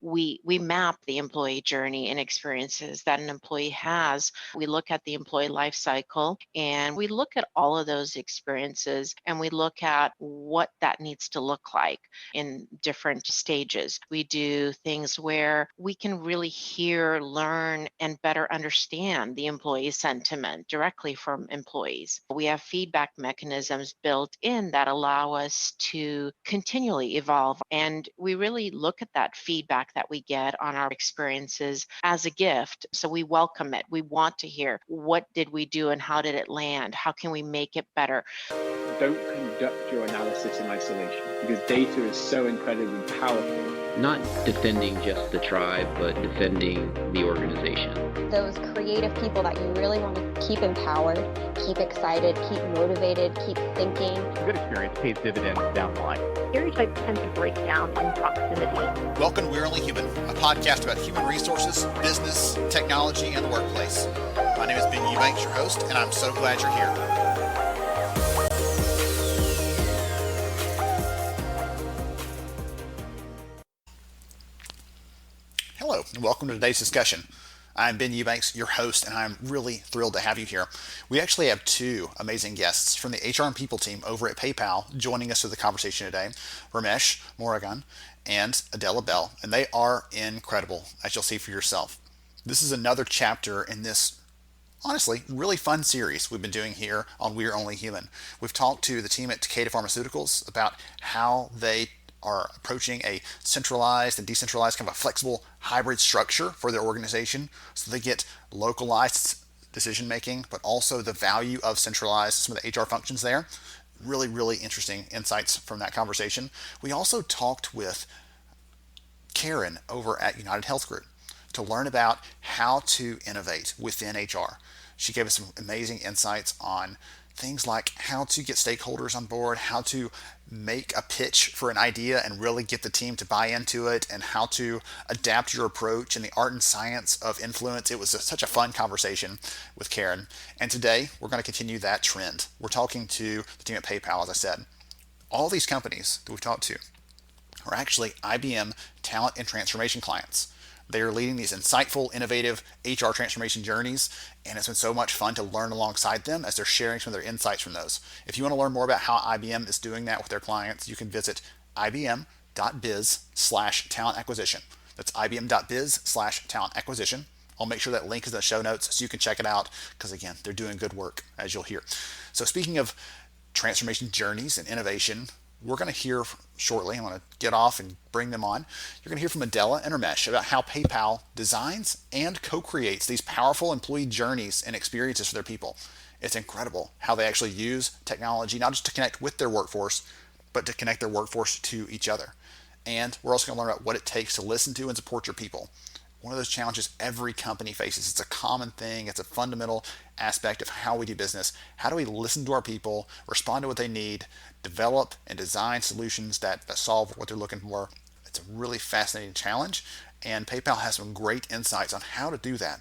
we map the employee journey and experiences that an employee has. We look at the employee life cycle and we look at all of those experiences and we look at what that needs to look like in different stages. We do things where we can really hear, learn, and better understand the employee sentiment directly from employees. We have feedback mechanisms built in that allow us to continually evolve. And we really look at that feedback that we get on our experiences as a gift. So we welcome it. We want to hear, what did we do and how did it land? How can we make it better? Don't conduct your analysis in isolation, because data is so incredibly powerful. Not defending just the tribe, but defending the organization. Those creative people that you really want to keep empowered, keep excited, keep motivated, keep thinking. A good experience pays dividends down the line. Stereotypes tend to break down in proximity. Welcome to We're Only Human, a podcast about human resources, business, technology, and the workplace. My name is Ben Eubanks, your host, and I'm so glad you're here. Hello, and welcome to today's discussion. I'm Ben Eubanks, your host, and I'm really thrilled to have you here. We actually have two amazing guests from the HR and People team over at PayPal joining us for the conversation today, Ramesh Murugan and Adela Bell, and they are incredible, as you'll see for yourself. This is another chapter in this, honestly, really fun series we've been doing here on We're Only Human. We've talked to the team at Takeda Pharmaceuticals about how they are approaching a centralized and decentralized, kind of a flexible hybrid structure for their organization, so they get localized decision making, but also the value of centralized some of the HR functions there. Really, really interesting insights from that conversation. We also talked with Karen over at United Health Group to learn about how to innovate within HR. She gave us some amazing insights on things like how to get stakeholders on board, how to make a pitch for an idea and really get the team to buy into it, and how to adapt your approach and the art and science of influence. It was such a fun conversation with Karen. And today we're going to continue that trend. We're talking to the team at PayPal, as I said. All these companies that we've talked to are actually IBM talent and transformation clients. They are leading these insightful, innovative HR transformation journeys, and it's been so much fun to learn alongside them as they're sharing some of their insights from those. If you want to learn more about how IBM is doing that with their clients, you can visit ibm.biz/talent acquisition. That's ibm.biz/talent acquisition. I'll make sure that link is in the show notes so you can check it out, because again, they're doing good work, as you'll hear. So speaking of transformation journeys and innovation, we're going to hear shortly. I'm going to get off and bring them on. You're going to hear from Adela and Ramesh about how PayPal designs and co-creates these powerful employee journeys and experiences for their people. It's incredible how they actually use technology, not just to connect with their workforce, but to connect their workforce to each other. And we're also going to learn about what it takes to listen to and support your people. One of those challenges every company faces. It's a common thing. It's a fundamental aspect of how we do business. How do we listen to our people, respond to what they need, develop and design solutions that solve what they're looking for? It's a really fascinating challenge, and PayPal has some great insights on how to do that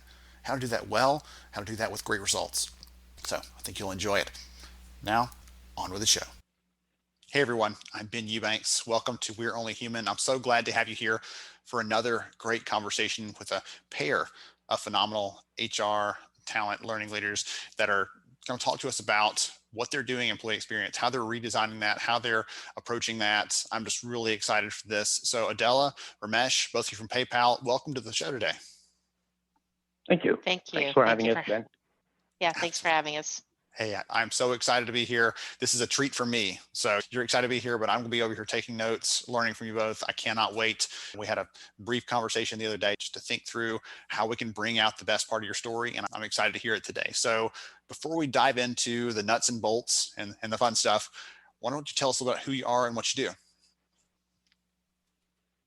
well, how to do that with great results. So I think you'll enjoy it. Now, on with the show. Hey everyone, I'm Ben Eubanks. Welcome to We're Only Human. I'm so glad to have you here for another great conversation with a pair of phenomenal HR talent learning leaders that are going to talk to us about what they're doing in employee experience, how they're redesigning that, how they're approaching that. I'm just really excited for this. So Adela, Ramesh, both of you from PayPal, welcome to the show today. Thank you. Thank you. Thanks for having us, Ben. Yeah, thanks for having us. Hey, I'm so excited to be here. This is a treat for me. So you're excited to be here, but I'm going to be over here taking notes, learning from you both. I cannot wait. We had a brief conversation the other day just to think through how we can bring out the best part of your story, and I'm excited to hear it today. So before we dive into the nuts and bolts and the fun stuff, why don't you tell us about who you are and what you do?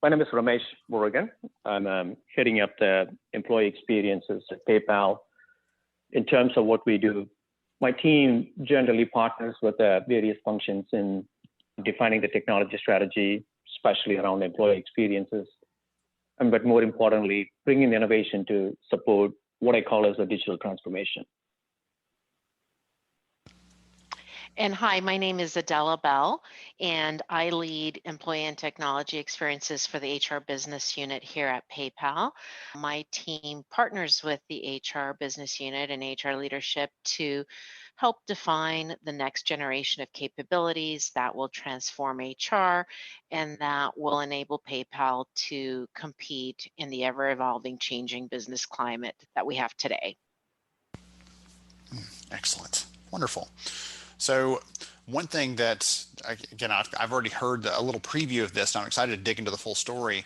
My name is Ramesh Murugan. I'm heading up the employee experiences at PayPal. In terms of what we do, my team generally partners with various functions in defining the technology strategy, especially around employee experiences, but more importantly, bringing innovation to support what I call as a digital transformation. And hi, my name is Adela Bell, and I lead employee and technology experiences for the HR business unit here at PayPal. My team partners with the HR business unit and HR leadership to help define the next generation of capabilities that will transform HR and that will enable PayPal to compete in the ever evolving, changing business climate that we have today. Excellent. Wonderful. So one thing that, again, I've already heard a little preview of this, and I'm excited to dig into the full story.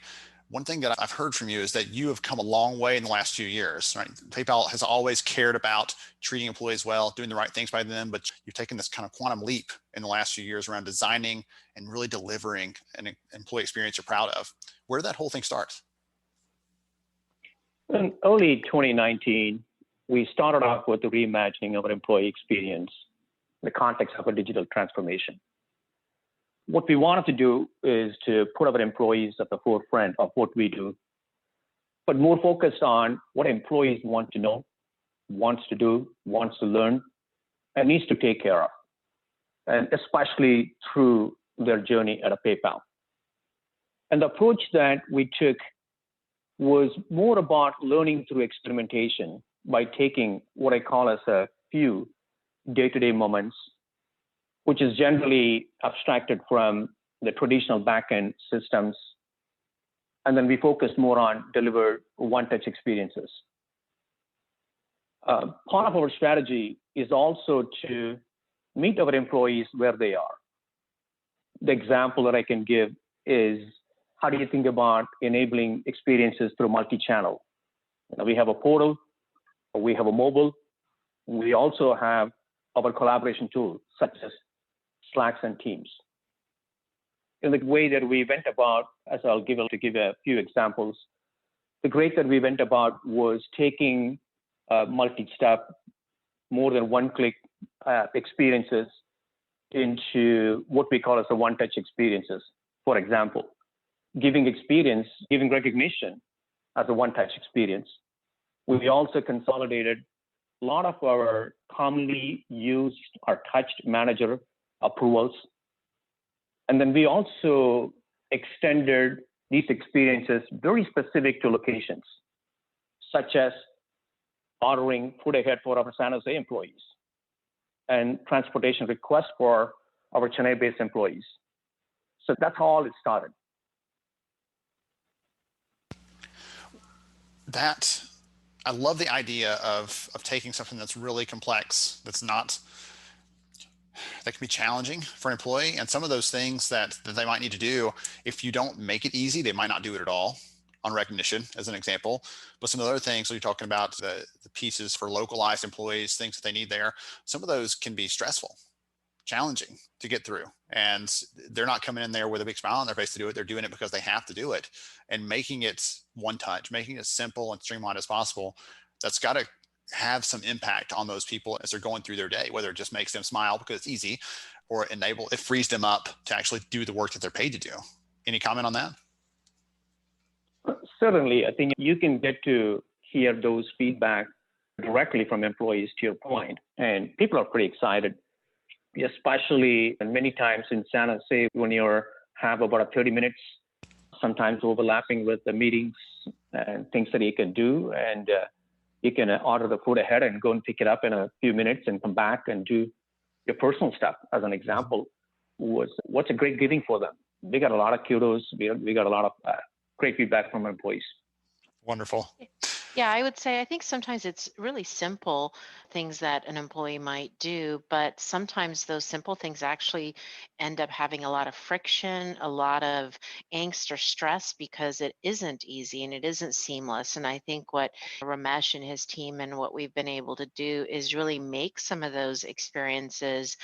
One thing that I've heard from you is that you have come a long way in the last few years, right? PayPal has always cared about treating employees well, doing the right things by them, but you've taken this kind of quantum leap in the last few years around designing and really delivering an employee experience you're proud of. Where did that whole thing start? In early 2019, we started off with the reimagining of our employee experience in the context of a digital transformation. What we wanted to do is to put our employees at the forefront of what we do, but more focused on what employees want to know, wants to do, wants to learn, and needs to take care of, and especially through their journey at a PayPal. And the approach that we took was more about learning through experimentation by taking what I call as a few day-to-day moments, which is generally abstracted from the traditional back-end systems. And then we focus more on delivered one-touch experiences. Part of our strategy is also to meet our employees where they are. The example that I can give is, how do you think about enabling experiences through multi-channel? We have a portal, we have a mobile, we also have our collaboration tools such as Slack and Teams. In the way that we went about, as I'll give a few examples, the great that we went about was taking multi-step, more than one-click experiences into what we call as a one-touch experiences. For example, giving recognition as a one-touch experience. We also consolidated a lot of our commonly used or touched manager approvals. And then we also extended these experiences very specific to locations, such as ordering food ahead for our San Jose employees and transportation requests for our Chennai-based employees. So that's how all it started. I love the idea of taking something that's really complex, that can be challenging for an employee, and some of those things that they might need to do, if you don't make it easy, they might not do it at all, on recognition as an example. But some of the other things, so you're talking about the pieces for localized employees, things that they need there, some of those can be stressful, challenging to get through. And they're not coming in there with a big smile on their face to do it. They're doing it because they have to do it. And making it one touch, making it simple and streamlined as possible, that's got to have some impact on those people as they're going through their day, whether it just makes them smile because it's easy, or it frees them up to actually do the work that they're paid to do. Any comment on that? Certainly. I think you can get to hear those feedback directly from employees, to your point, and people are pretty excited, especially and many times in San Jose when you have about 30 minutes, sometimes overlapping with the meetings and things that you can do. And you can order the food ahead and go and pick it up in a few minutes and come back and do your personal stuff. As an example, what's a great giving for them. We got a lot of kudos. We got a lot of great feedback from our employees. Wonderful. Yeah, I would say I think sometimes it's really simple things that an employee might do, but sometimes those simple things actually end up having a lot of friction, a lot of angst or stress because it isn't easy and it isn't seamless. And I think what Ramesh and his team and what we've been able to do is really make some of those experiences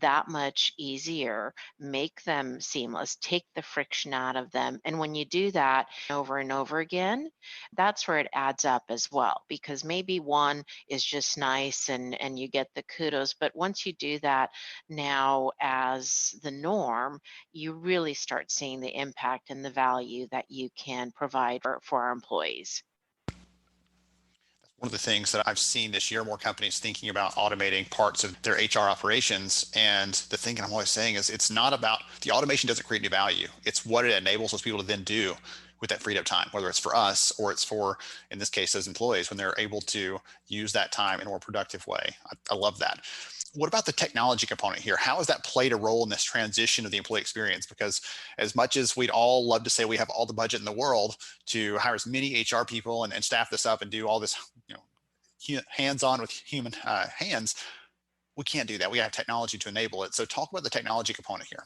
that much easier, make them seamless, take the friction out of them. And when you do that over and over again, that's where it adds up as well, because maybe one is just nice and you get the kudos. But once you do that now as the norm, you really start seeing the impact and the value that you can provide for our employees. One of the things that I've seen this year, more companies thinking about automating parts of their HR operations. And the thing that I'm always saying is it's not about the automation doesn't create any value. It's what it enables those people to then do with that freed up time, whether it's for us or it's for, in this case, those employees when they're able to use that time in a more productive way. I love that. What about the technology component here? How has that played a role in this transition of the employee experience? Because as much as we'd all love to say we have all the budget in the world to hire as many HR people and staff this up and do all this, hands-on with human hands, we can't do that. We have technology to enable it. So talk about the technology component here.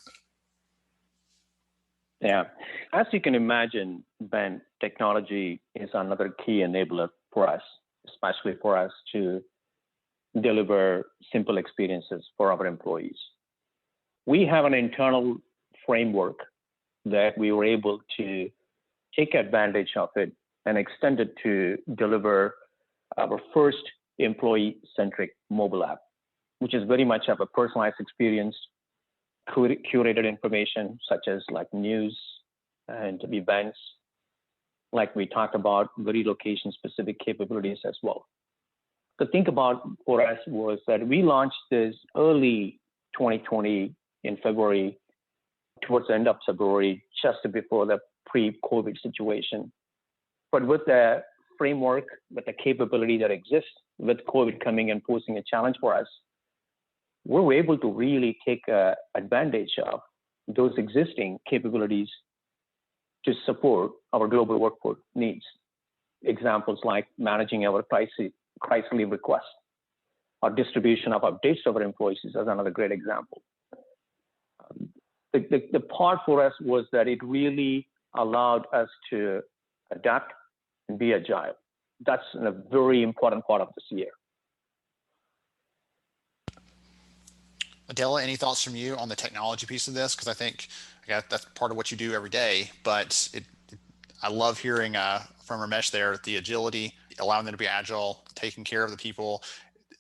Yeah, as you can imagine, Ben, technology is another key enabler for us, especially for us to deliver simple experiences for our employees. We have an internal framework that we were able to take advantage of it and extend it to deliver our first employee-centric mobile app, which is very much of a personalized experience, curated information such as like news and events, like we talked about, very location-specific capabilities as well. The thing about for us was that we launched this early 2020 in February, towards the end of February, just before the pre-COVID situation. But with the framework, with the capability that exists, with COVID coming and posing a challenge for us, we were able to really take advantage of those existing capabilities to support our global workforce needs. Examples like managing our crisis leave requests, or distribution of updates to our employees is another great example. The part for us was that it really allowed us to adapt and be agile. That's a very important part of this year. Adela, any thoughts from you on the technology piece of this? Because I think that's part of what you do every day, but I love hearing from Ramesh there, the agility, allowing them to be agile, taking care of the people.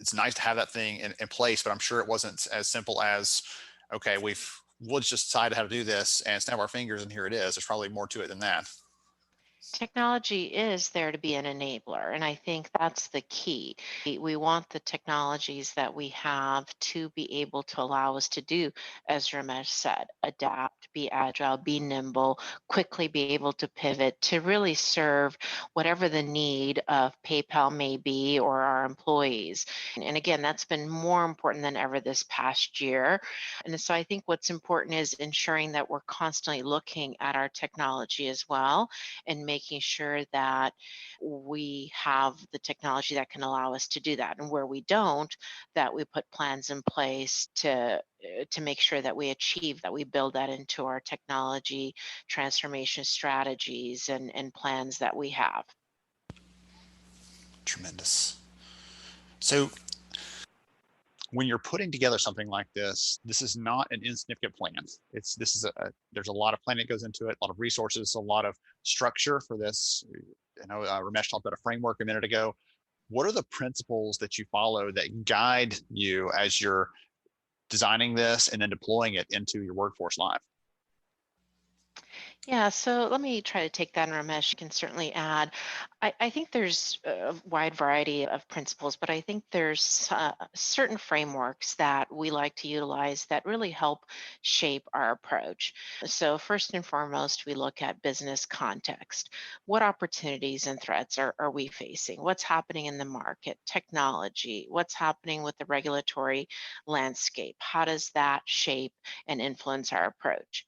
It's nice to have that thing in place, but I'm sure it wasn't as simple as, okay, we'll just decide how to do this and snap our fingers and here it is. There's probably more to it than that. Technology is there to be an enabler, and I think that's the key. We want the technologies that we have to be able to allow us to do, as Ramesh said, adapt, be agile, be nimble, quickly be able to pivot to really serve whatever the need of PayPal may be or our employees. And again, that's been more important than ever this past year. And so I think what's important is ensuring that we're constantly looking at our technology as well and making sure that we have the technology that can allow us to do that. And where we don't, that we put plans in place to make sure that we achieve that, we build that into our technology transformation strategies and plans that we have. Tremendous. So when you're putting together something like this is not an insignificant plan. There's a lot of planning that goes into it, a lot of resources, a lot of structure for this. I know Ramesh talked about a framework a minute ago. What are the principles that you follow that guide you as you're designing this and then deploying it into your Workforce Live? Yeah, so let me try to take that, and Ramesh can certainly add. I think there's a wide variety of principles, but I think there's certain frameworks that we like to utilize that really help shape our approach. So first and foremost, we look at business context. What opportunities and threats are we facing? What's happening in the market? Technology? What's happening with the regulatory landscape? How does that shape and influence our approach?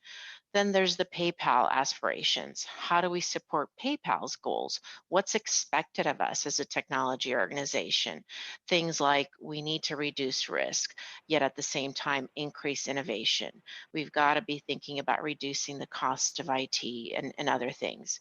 Then there's the PayPal aspirations. How do we support PayPal's goals? What's expected of us as a technology organization? Things like we need to reduce risk, yet at the same time increase innovation. We've got to be thinking about reducing the cost of IT and other things.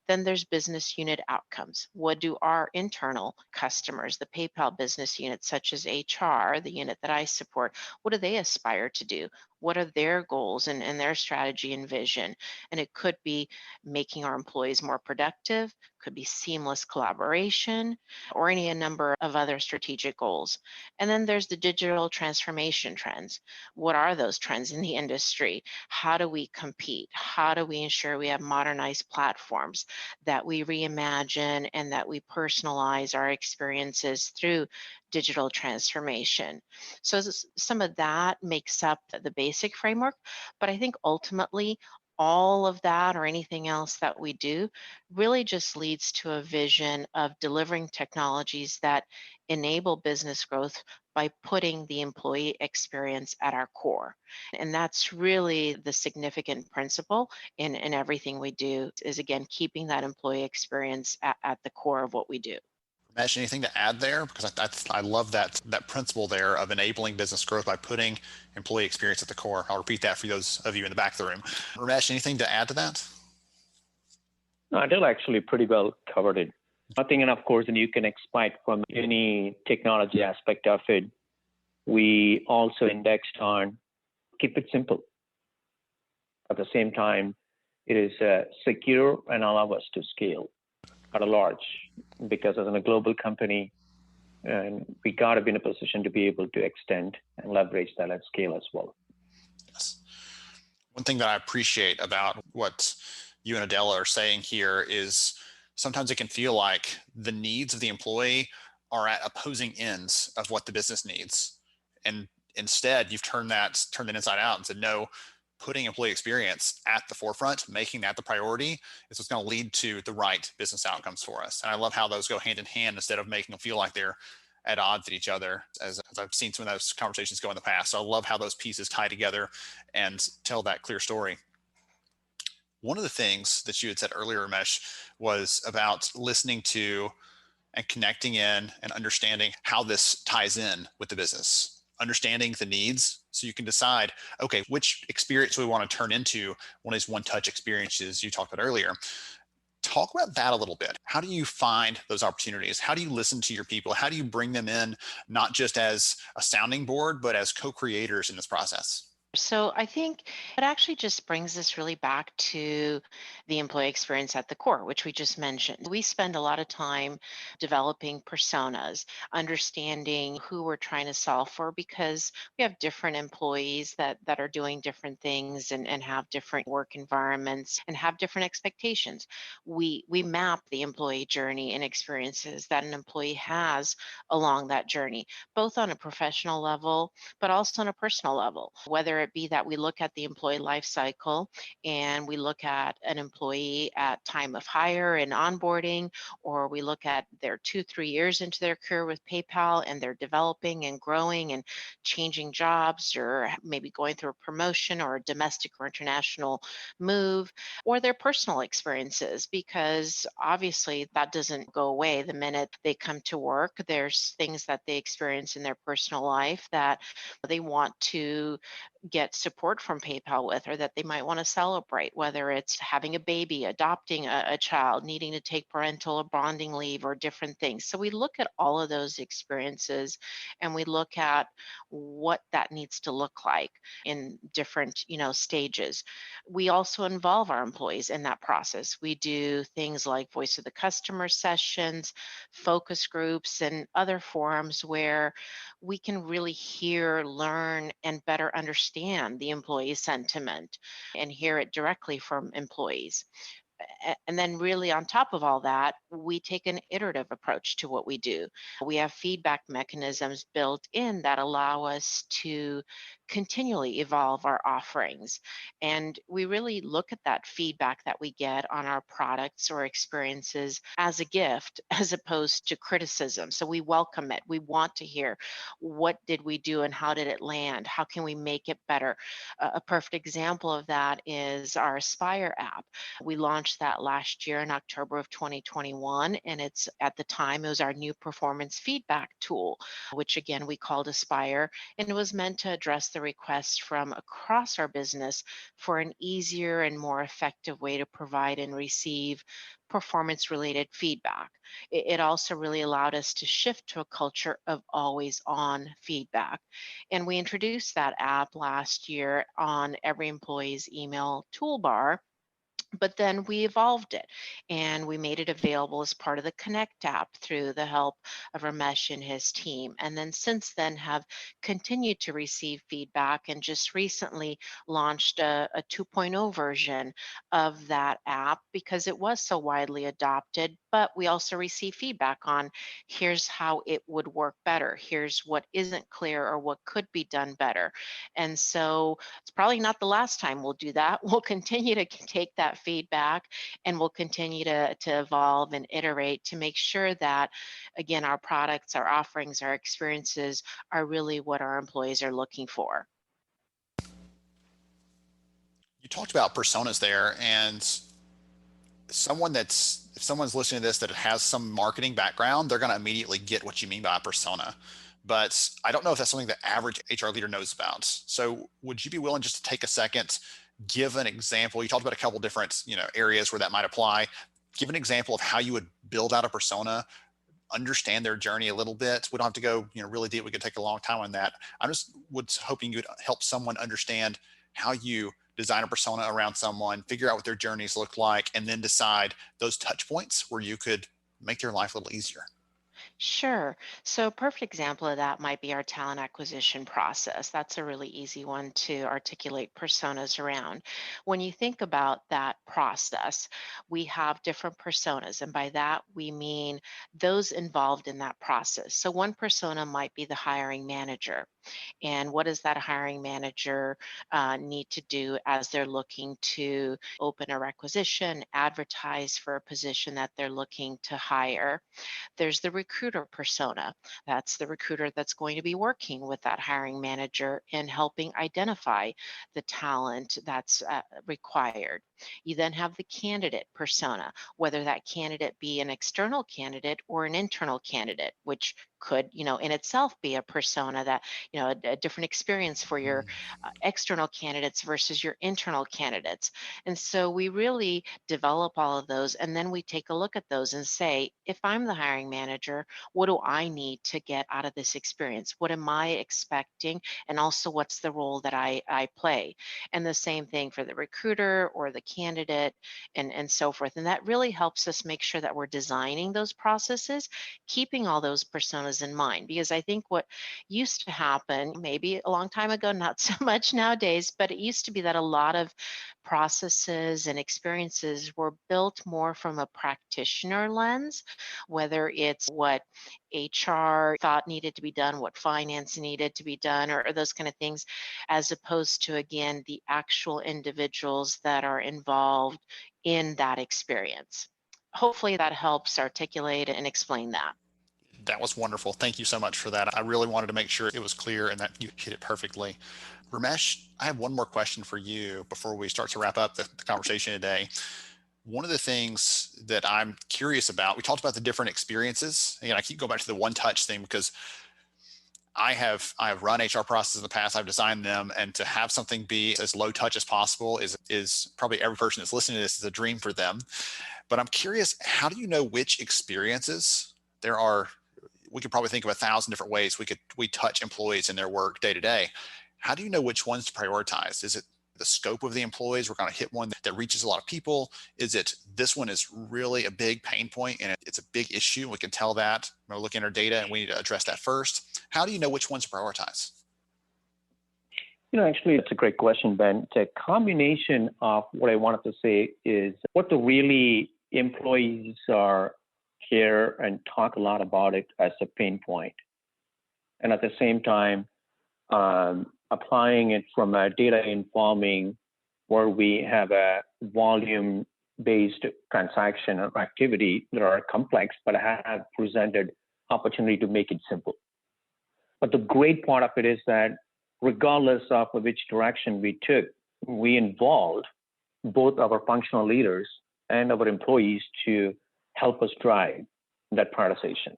Then there's business unit outcomes. What do our internal customers, the PayPal business unit, such as HR, the unit that I support, what do they aspire to do? What are their goals and their strategy and vision? And it could be making our employees more productive, could be seamless collaboration, or any a number of other strategic goals. And then there's the digital transformation trends. What are those trends in the industry? How do we compete? How do we ensure we have modernized platforms, that we reimagine and that we personalize our experiences through digital transformation? So some of that makes up the basic framework, but I think ultimately all of that or anything else that we do really just leads to a vision of delivering technologies that enable business growth by putting the employee experience at our core. And that's really the significant principle in everything we do, is again keeping that employee experience at the core of what we do. Ramesh, anything to add there? Because I love that principle there of enabling business growth by putting employee experience at the core. I'll repeat that for those of you in the back of the room. Ramesh, anything to add to that? No, Adele actually pretty well covered it. Nothing, and of course, and you can expect from any technology aspect of it, we also indexed on keep it simple. At the same time, it is secure and allow us to scale at a large, because as a global company, and we got to be in a position to be able to extend and leverage that at scale as well. Yes. One thing that I appreciate about what you and Adela are saying here is sometimes it can feel like the needs of the employee are at opposing ends of what the business needs. And instead, you've turned that inside out and said, no, putting employee experience at the forefront, making that the priority is what's going to lead to the right business outcomes for us. And I love how those go hand in hand instead of making them feel like they're at odds with each other, as I've seen some of those conversations go in the past. So I love how those pieces tie together and tell that clear story. One of the things that you had said earlier, Ramesh, was about listening to and connecting in and understanding how this ties in with the business, understanding the needs so you can decide, okay, which experience we want to turn into one of these one-touch experiences you talked about earlier. Talk about that a little bit. How do you find those opportunities? How do you listen to your people? How do you bring them in, not just as a sounding board, but as co-creators in this process? So I think it actually just brings us really back to the employee experience at the core, which we just mentioned. We spend a lot of time developing personas, understanding who we're trying to solve for, because we have different employees that are doing different things and have different work environments and have different expectations. We map the employee journey and experiences that an employee has along that journey, both on a professional level, but also on a personal level, whether it be that we look at the employee life cycle and we look at an employee at time of hire and onboarding, or we look at their 2-3 years into their career with PayPal and they're developing and growing and changing jobs, or maybe going through a promotion or a domestic or international move, or their personal experiences, because obviously that doesn't go away the minute they come to work. There's things that they experience in their personal life that they want to get support from PayPal with, or that they might want to celebrate, whether it's having a baby, adopting a child, needing to take parental or bonding leave, or different things. So we look at all of those experiences and we look at what that needs to look like in different, stages. We also involve our employees in that process. We do things like voice of the customer sessions, focus groups, and other forums where we can really hear, learn, and better understand the employee sentiment and hear it directly from employees. And then really on top of all that, we take an iterative approach to what we do. We have feedback mechanisms built in that allow us to continually evolve our offerings. And we really look at that feedback that we get on our products or experiences as a gift, as opposed to criticism. So we welcome it. We want to hear, what did we do and how did it land? How can we make it better? A perfect example of that is our Aspire app. We launched launched that last year in October of 2021. And at the time, it was our new performance feedback tool, which again, we called Aspire. And it was meant to address the requests from across our business for an easier and more effective way to provide and receive performance related feedback. It also really allowed us to shift to a culture of always on feedback. And we introduced that app last year on every employee's email toolbar. But then we evolved it and we made it available as part of the Connect app through the help of Ramesh and his team. And then since then have continued to receive feedback and just recently launched a 2.0 version of that app because it was so widely adopted. But we also receive feedback on here's how it would work better. Here's what isn't clear or what could be done better. And so it's probably not the last time we'll do that. We'll continue to take that feedback and we'll continue to evolve and iterate to make sure that, again, our products, our offerings, our experiences are really what our employees are looking for. You talked about personas there, and if someone's listening to this that has some marketing background, they're going to immediately get what you mean by a persona. But I don't know if that's something the average HR leader knows about. So would you be willing just to take a second, give an example? You talked about a couple different, areas where that might apply. Give an example of how you would build out a persona, understand their journey a little bit. We don't have to go, really deep. We could take a long time on that. I just was hoping you would help someone understand how you design a persona around someone, figure out what their journeys look like, and then decide those touch points where you could make their life a little easier. Sure. So a perfect example of that might be our talent acquisition process. That's a really easy one to articulate personas around. When you think about that process, we have different personas, and by that we mean those involved in that process. So one persona might be the hiring manager. And what does that hiring manager need to do as they're looking to open a requisition, advertise for a position that they're looking to hire? There's the recruiter persona. That's the recruiter that's going to be working with that hiring manager in helping identify the talent that's required. You then have the candidate persona, whether that candidate be an external candidate or an internal candidate, which could, in itself be a persona that, a different experience for your external candidates versus your internal candidates. And so we really develop all of those, and then we take a look at those and say, if I'm the hiring manager, what do I need to get out of this experience? What am I expecting? And also, what's the role that I play? And the same thing for the recruiter or the candidate and so forth. And that really helps us make sure that we're designing those processes, keeping all those personas in mind. Because I think what used to happen, maybe a long time ago, not so much nowadays, but it used to be that a lot of processes and experiences were built more from a practitioner lens, whether it's what HR thought needed to be done, what finance needed to be done, or those kind of things, as opposed to, again, the actual individuals that are involved in that experience. Hopefully that helps articulate and explain that. That was wonderful. Thank you so much for that. I really wanted to make sure it was clear and that you hit it perfectly. Ramesh, I have one more question for you before we start to wrap up the conversation today. One of the things that I'm curious about, we talked about the different experiences. Again, I keep going back to the one touch thing because I have run HR processes in the past. I've designed them, and to have something be as low touch as possible is probably every person that's listening to this is a dream for them. But I'm curious, how do you know which experiences there are? We could probably think of 1,000 different ways we touch employees in their work day to day. How do you know which ones to prioritize? Is it the scope of the employees? We're going to hit one that reaches a lot of people. Is it this one is really a big pain point and it's a big issue? We can tell that. We're looking at our data and we need to address that first. How do you know which ones to prioritize? Actually, it's a great question, Ben. It's a combination of what I wanted to say is what the really employees are here and talk a lot about it as a pain point. And at the same time, applying it from a data informing where we have a volume-based transaction or activity that are complex, but have presented opportunity to make it simple. But the great part of it is that regardless of which direction we took, we involved both our functional leaders and our employees to help us drive that prioritization.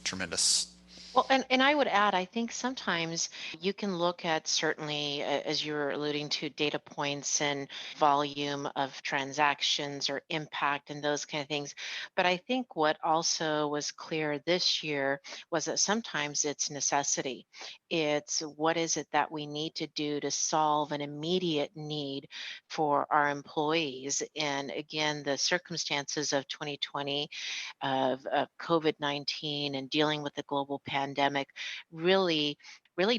Tremendous. Well, and I would add, I think sometimes you can look at certainly, as you were alluding to, data points and volume of transactions or impact and those kind of things. But I think what also was clear this year was that sometimes it's necessity. It's what is it that we need to do to solve an immediate need for our employees. And again, the circumstances of 2020 of COVID-19 and dealing with the global pandemic really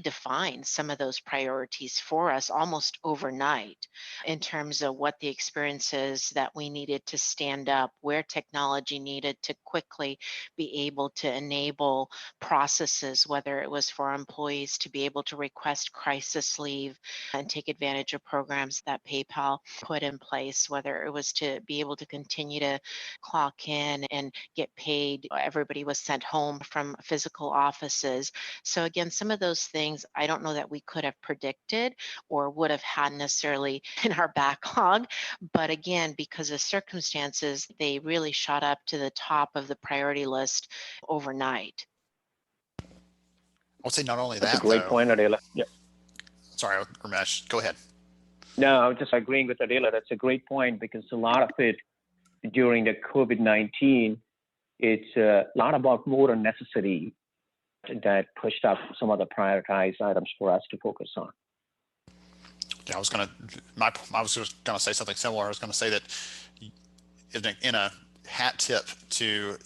defined some of those priorities for us almost overnight in terms of what the experiences that we needed to stand up, where technology needed to quickly be able to enable processes, whether it was for our employees to be able to request crisis leave and take advantage of programs that PayPal put in place, whether it was to be able to continue to clock in and get paid. Everybody was sent home from physical offices. So again, some of those things I don't know that we could have predicted or would have had necessarily in our backlog. But again, because of circumstances, they really shot up to the top of the priority list overnight. I would say not only That's a that, great though. point, Adela. Yeah. Sorry, Ramesh, go ahead. No, I was just agreeing with Adela. That's a great point because a lot of it during the COVID-19, it's a lot about more necessity that pushed up some of the prioritized items for us to focus on. Yeah, I was just gonna say something similar. I was gonna say that in a hat tip to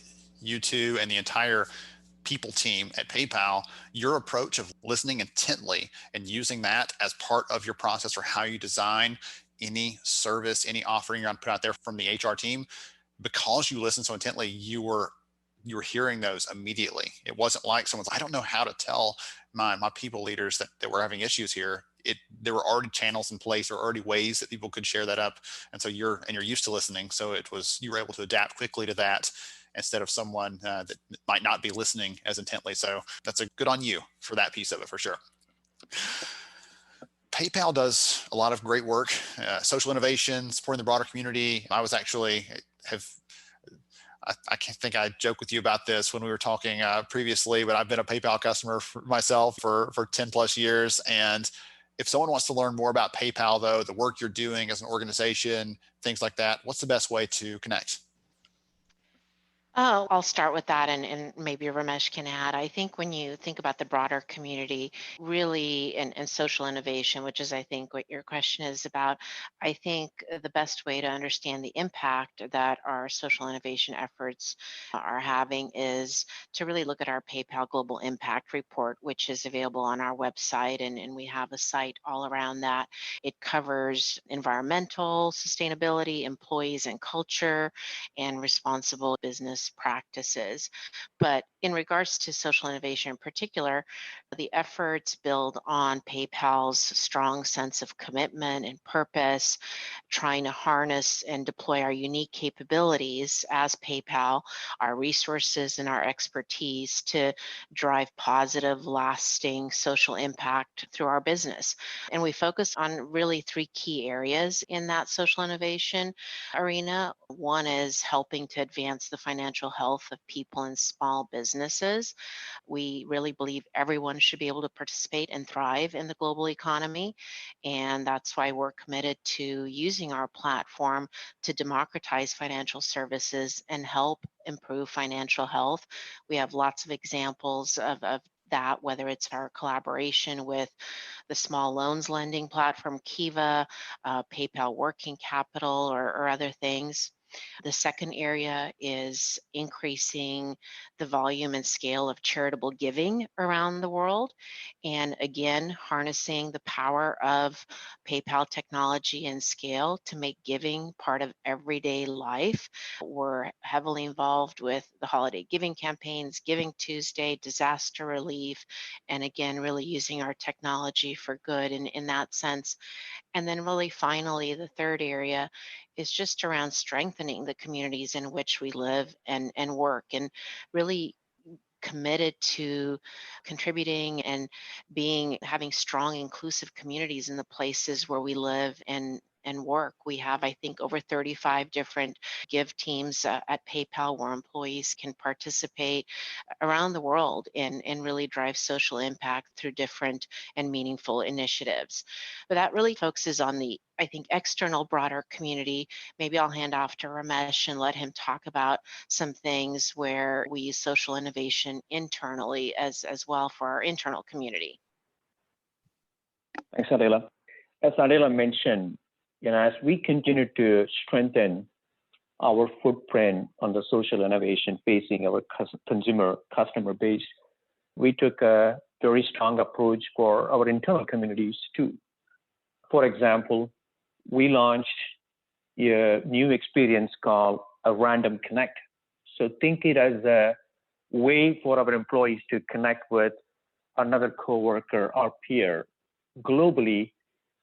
you two and the entire people team at PayPal, your approach of listening intently and using that as part of your process for how you design any service, any offering you're going to put out there from the HR team, because you listened so intently, you were hearing those immediately. It wasn't like someone's, I don't know how to tell my people leaders that we're having issues here. There were already channels in place, or already ways that people could share that up. And so you're used to listening. So you were able to adapt quickly to that instead of someone that might not be listening as intently. So that's a good on you for that piece of it, for sure. PayPal does a lot of great work, social innovation, supporting the broader community. I was actually I can't think I joked with you about this when we were talking previously, but I've been a PayPal customer for myself for 10 plus years. And if someone wants to learn more about PayPal, though, the work you're doing as an organization, things like that, what's the best way to connect? Oh, I'll start with that and maybe Ramesh can add. I think when you think about the broader community, really, and social innovation, which is, I think, what your question is about, I think the best way to understand the impact that our social innovation efforts are having is to really look at our PayPal Global Impact Report, which is available on our website, and we have a site all around that. It covers environmental sustainability, employees and culture, and responsible business practices. But in regards to social innovation in particular, the efforts build on PayPal's strong sense of commitment and purpose, trying to harness and deploy our unique capabilities as PayPal, our resources and our expertise to drive positive, lasting social impact through our business. And we focus on really three key areas in that social innovation arena. One is helping to advance the financial health of people and small businesses. We really believe everyone should be able to participate and thrive in the global economy. And that's why we're committed to using our platform to democratize financial services and help improve financial health. We have lots of examples of that, whether it's our collaboration with the small loans lending platform Kiva, PayPal Working Capital, or other things. The second area is increasing the volume and scale of charitable giving around the world. And again, harnessing the power of PayPal technology and scale to make giving part of everyday life. We're heavily involved with the holiday giving campaigns, Giving Tuesday, disaster relief, and again, really using our technology for good in that sense. And then really finally, the third area is just around strengthening the communities in which we live and work, and really committed to contributing and having strong inclusive communities in the places where we live and and work. We have, I think, over 35 different give teams at PayPal where employees can participate around the world and really drive social impact through different and meaningful initiatives. But that really focuses on the, I think, external broader community. Maybe I'll hand off to Ramesh and let him talk about some things where we use social innovation internally as well for our internal community. Thanks, Adela. As Adela mentioned, as we continue to strengthen our footprint on the social innovation facing our customer base, we took a very strong approach for our internal communities too. For example, we launched a new experience called a Random Connect. So think it as a way for our employees to connect with another coworker or peer globally,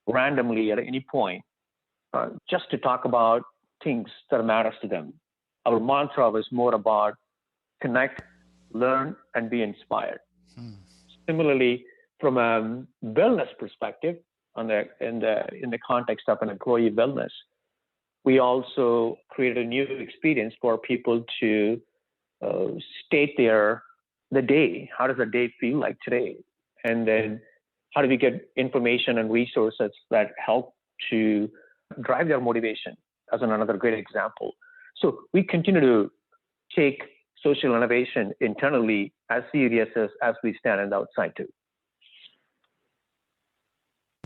randomly at any point, just to talk about things that matters to them. Our mantra was more about connect, learn, and be inspired. Similarly, from a wellness perspective, in the context of an employee wellness, we also created a new experience for people to state the day. How does the day feel like today? And then how do we get information and resources that help to drive their motivation, as another great example. So we continue to take social innovation internally as serious as we stand on the outside too.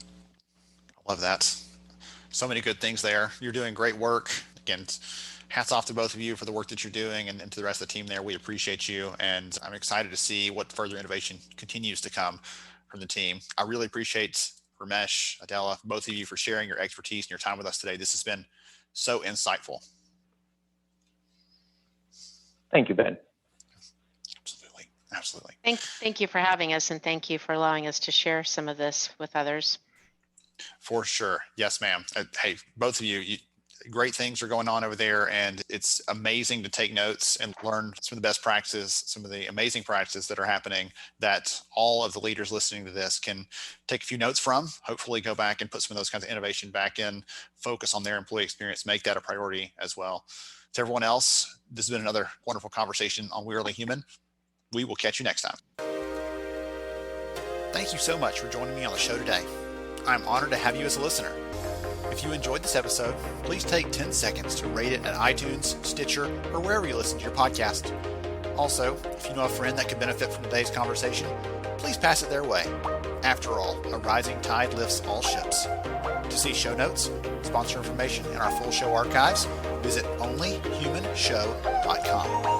I love that. So many good things there. You're doing great work. Again, hats off to both of you for the work that you're doing, and to the rest of the team there. We appreciate you, and I'm excited to see what further innovation continues to come from the team. I really appreciate Ramesh, Adela, both of you for sharing your expertise and your time with us today. This has been so insightful. Thank you, Ben. Absolutely. Thank you for having us, and thank you for allowing us to share some of this with others. For sure. Yes, ma'am. Hey, both of you, great things are going on over there, and it's amazing to take notes and learn some of the best practices, some of the amazing practices that are happening that all of the leaders listening to this can take a few notes from, hopefully go back and put some of those kinds of innovation back in, focus on their employee experience, make that a priority as well. To everyone else, this has been another wonderful conversation on We Are Only Human. We will catch you next time. Thank you so much for joining me on the show today. I'm honored to have you as a listener. If you enjoyed this episode, please take 10 seconds to rate it at iTunes, Stitcher, or wherever you listen to your podcast. Also, if you know a friend that could benefit from today's conversation, please pass it their way. After all, a rising tide lifts all ships. To see show notes, sponsor information, and our full show archives, visit onlyhumanshow.com.